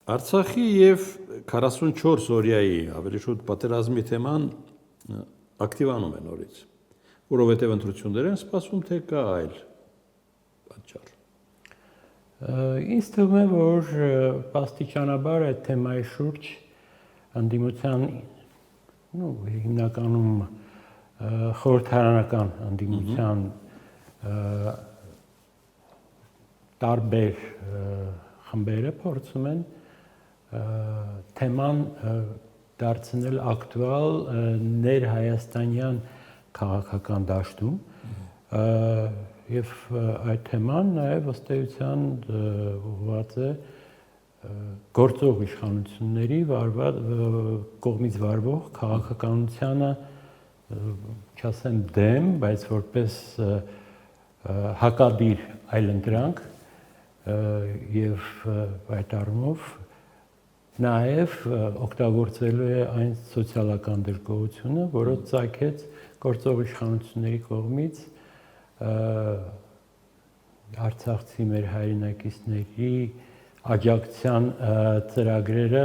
Արցախի եւ 44 օրյայի ավելի շուտ պատերազմի թեման ակտիվանում է նորից, որովհետեւ ընտրություններ են սպասում, թե կա այլ պատճառ։ Ինձ թվում է, որ աստիճանաբար այդ թեմայի շուրջ անդիմության հիմնականում խորհրդարանական անդիմության տարբեր խմբերը փորձում են թեման դարձնել ակտուալ ներհայաստանյան քաղաքական դաշտում եւ այդ թեման նաեւ ըստ էության ուղղված է գործող իշխանությունների կողմից վարվող քաղաքականությանը չասեմ դեմ, բայց որպես հակադիր այլընտրանք եւ այդ առումով նաեւ օգտագործվելու է այն սոցիալական դժգոհությունը, որը ծագեց գործող իշխանությունների կողմից արցախցի մեր հայրենակիցների աջակցության ծրագրերը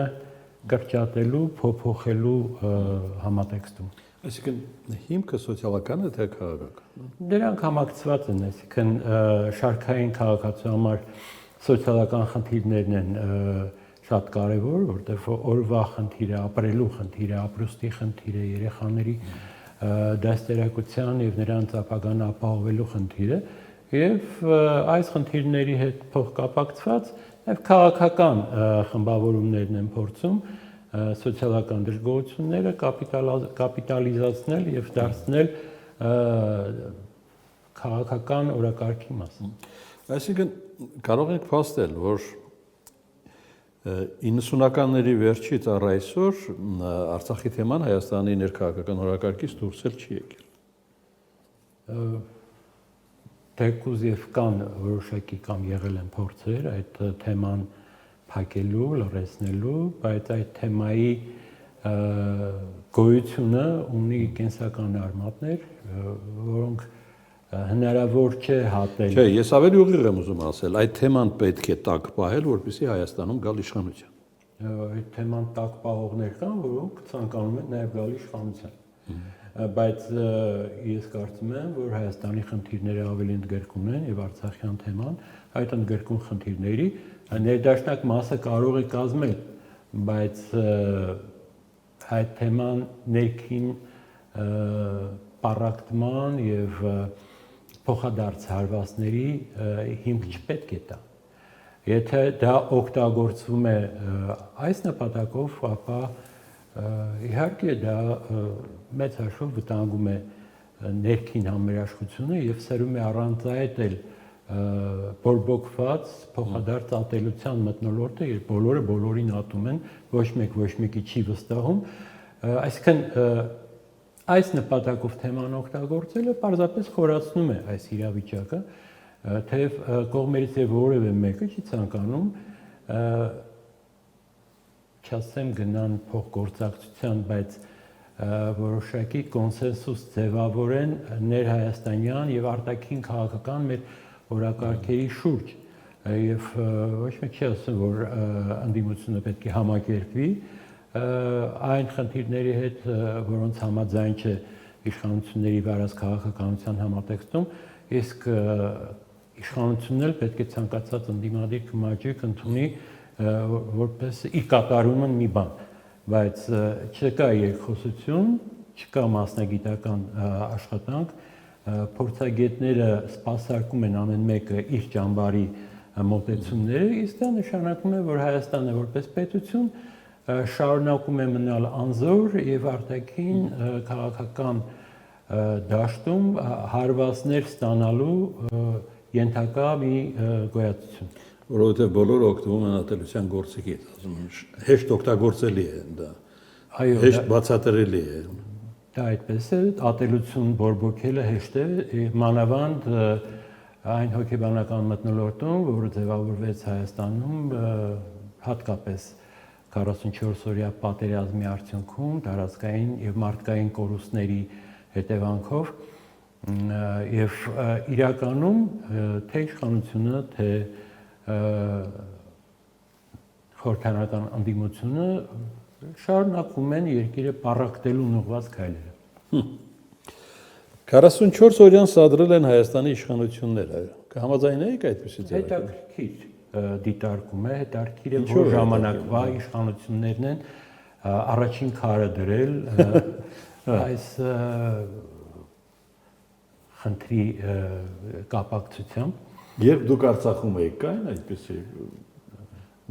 կրճատելու, փոփոխելու համատեքստում։ Այսինքն հիմքը սոցիալական է թե քաղաքական։ Դրանք համակցված են, այսինքն շարքային քաղաքացու համար սոցիալական խնդիրներն են շատ կարևոր, որտեղ օրվա խնդիրը, ապրելու խնդիրը, ապրուստի խնդիրը, երեխաների դաստիարակության եւ նրանց ապագան ապահովելու խնդիրը եւ այս խնդիրների հետ փոխկապակցված եւ քաղաքական խմբավորումներն են փորձում սոցիալական դժգոհությունները կապիտալիզացնել եւ դարձնել քաղաքական օրակարգի մաս։ Այսինքն կարող ենք փաստել, որ 90-ականների վերջից առ այսօր Արցախի թեման Հայաստանի ներքաղաքական օրակարգից դուրս չի եկել։ Թեկուզ եւ կան որոշակի կամ եղել են փորձեր այդ թեման փակելու, լրացնելու, բայց այդ թեմայի գոյությունը ունի կենսական արմատներ, որոնք հնարավոր չէ հատել։ Չէ, ես ավելի ուղիղ եմ ուզում ասել, այդ թեման պետք է տակ պահել, որպեսզի Հայաստանում գալ իշխանության։ Այդ թեման տակ պահողներ կան, որոնք ցանկանում են նաև գալ իշխանության։ Բայց ես կարծում եմ, որ Հայաստանի խնդիրները ավելի ընդգրկուն են եւ Արցախյան թեման այդ ընդգրկուն խնդիրների ներդաշնակ մասը կարող է կազմել, բայց այդ թեման ներքին պարակտման եւ փոխադարձ հարվածների հիմք չպետք է տա։ Եթե դա օգտագործվում է այս նպատակով, ապա իհարկե դա մեծ հաշվով վտանգում է ներքին համերաշխությունը եւ սերում է առանց այդ էլ բորբոքված փոխադարձ ատելության մթնոլորտը, երբ բոլորը բոլորին ատում են, ոչ մեկի չի վստահում, այսինքն այս նպատակով թեման օգտագործելը պարզապես խորացնում է այս իրավիճակը, թեև կողմերից եւ որևէ մեկը չի ցանկանում չասեմ գնան փոխգործակցության, բայց որոշակի կոնսենսուս ձևավորեն ներհայաստանյան եւ արտաքին քաղաքական մեր օրակարգերի շուրջ եւ ոչ մեկ չի ասում, որ անդիմությունը պետք է համակերպվի այն խնդիրների հետ, որոնց համաձայն չէ իշխանությունների վարած քաղաքականության համատեքստում, իսկ իշխանությունն էլ պետք է ցանկացած ընդդիմադիր կմաճիկ ընդունի որպես իր կատարումը մի բան, բայց չկա երկխոսություն, չկա մասնագիտական աշխատանք, փորձագետները սպասարկում են ամեն մեկը իր ճամբարի մոտեցումները, իսկ դա նշանակում է, որ Հայաստանը որպես պետություն շարունակում է մնալ անզոր եւ արտաքին քաղաքական դաշտում հարվածներ ստանալու ենթակա մի գոյատևություն, որովհետեւ բոլորը օգտվում են ատելության գործիքից, ասում են, հեշտ օգտագործելի է դա, հեշտ բացատրելի է։ Դա այդպես է, ատելություն բորբոքելը հեշտ է, մանավանդ այն հոգեբանական մթնոլորտում, որը ձևավորվեց Հայաստանում հատկապես 44-օրյա պատերազմի արդյունքում տարածքային եւ մարդկային կորուստների հետևանքով եւ իրականում թե իշխանությունը, թե խորհրդարանական անդիմությունը շարունակում են երկիրը պառակտելու ուղղված քայլերը։ 44 օրյան սադրել են Հայաստանի իշխանությունները։ Կհամաձայնեիք այդպեսի ձևակերպ։ Հետաքրքիր դիտարկում է, հետաքրքիր է, Ինչու որ է ժամանակվա իշխանություններն են առաջին քարը դրել այս խնդրի կապակցությամբ։ Երբ դուք Արցախում եք, կային այդպեսի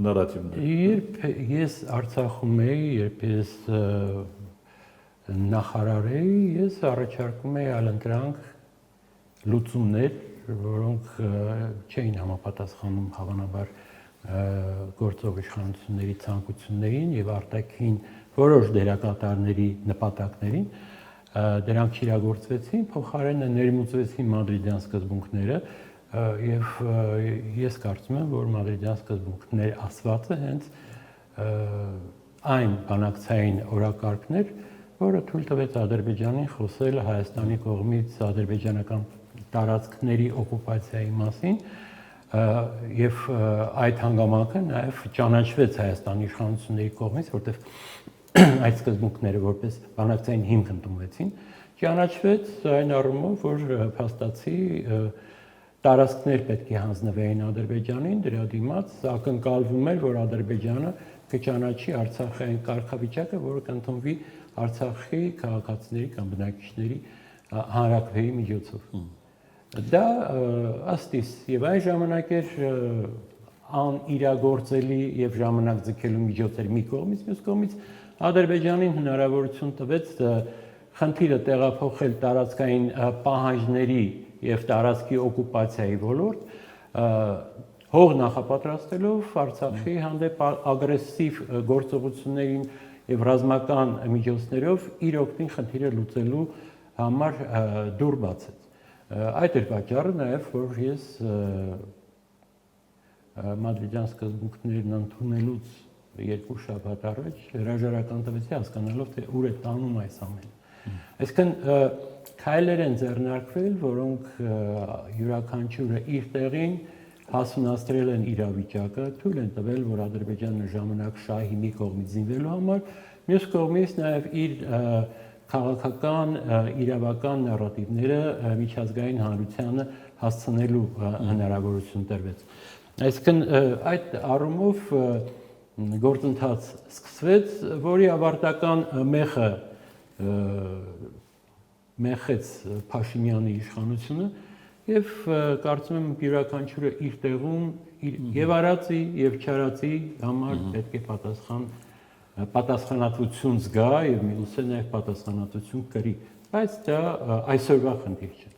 նարատիվներ։ Երբ ես Արցախում էի, երբ ես նախարար էի, ես առաջարկում էի այլընտրանք լուծումներ, որոնք չէին համապատասխանում հավանաբար գործող իշխանությունների ցանկություններին եւ արտաքին որոշ դերակատարների նպատակներին, դրանք իրագործվեցին, փոխարենը ներմուծվեցին մադրիդյան սկզբունքները եւ ես կարծում եմ, որ մադրիդյան սկզբունքներ ասվածը հենց այն բանակցային օրակարգներ, որը թույլ տվեց Ադրբեջանին խոսել Հայաստանի կողմից ադրբեջանական տարածքների օկուպացիայի մասին եւ այդ հանգամանքը նաեւ ճանաչվեց Հայաստանի իշխանությունների կողմից, որտեղ այդ սկզբունքները որպես բանակցային հիմք ընդունվեցին, ճանաչվեց այն առումով, որ փաստացի տարածքներ պետք է հանձնվեին Ադրբեջանին, դրա դիմաց ակնկալվում էր, որ Ադրբեջանը կճանաչի Արցախային կարգավիճակը, որը կընդունվի Արցախի քաղաքացիների կամ բնակիչների հանրաքվեի միջոցով։ Դա ըստ իս եւ այն ժամանակ էր անիրագործելի եւ ժամանակ ձգելու միջոց էր մի կողմից, մյուս կողմից Ադրբեջանին հնարավորություն տվեց խնդիրը տեղափոխել տարածքային պահանջների եւ տարածքի օկուպացիայի ոլորտ, հող նախապատրաստելով Արցախի հանդեպ ագրեսիվ գործողություններին եւ ռազմական միջոցներով իր օգտին խնդիրը լուծելու համար դուր բացեց։ Այդ էր պատճառը նաեւ, որ ես մադրիդյան սկզբունքներն ընդունելուց երկու շաբաթ առաջ հրաժարական տվեցի հասկանալով, թե ուր է տանում այս ամենը։ Այսինքն քայլեր են ձեռնարկվել, որոնք յուրաքանչյուրը իր տեղին հասունացրել են իրավիճակը, թույլ են տվել, որ Ադրբեջանը ժամանակ շահի մի կողմից զինվելու համար, մյուս կողմից նաև իր քաղաքական իրավական նարատիվները միջազգային հանրությանը հասցնելու հնարավորություն տրվեց։ Այսինքն այդ առումով գործընթաց սկսվեց, որի ավարտական մեխը մեխեց Փաշինյանի իշխանությունը եւ կարծում եմ յուրաքանչյուրը իր տեղում եւ արածի եւ չարածի համար պետք է պատասխանատվություն զգա եւ մյուսը նաեւ պատասխանատվություն կրի, բայց դա այսօրվա խնդիր չէ։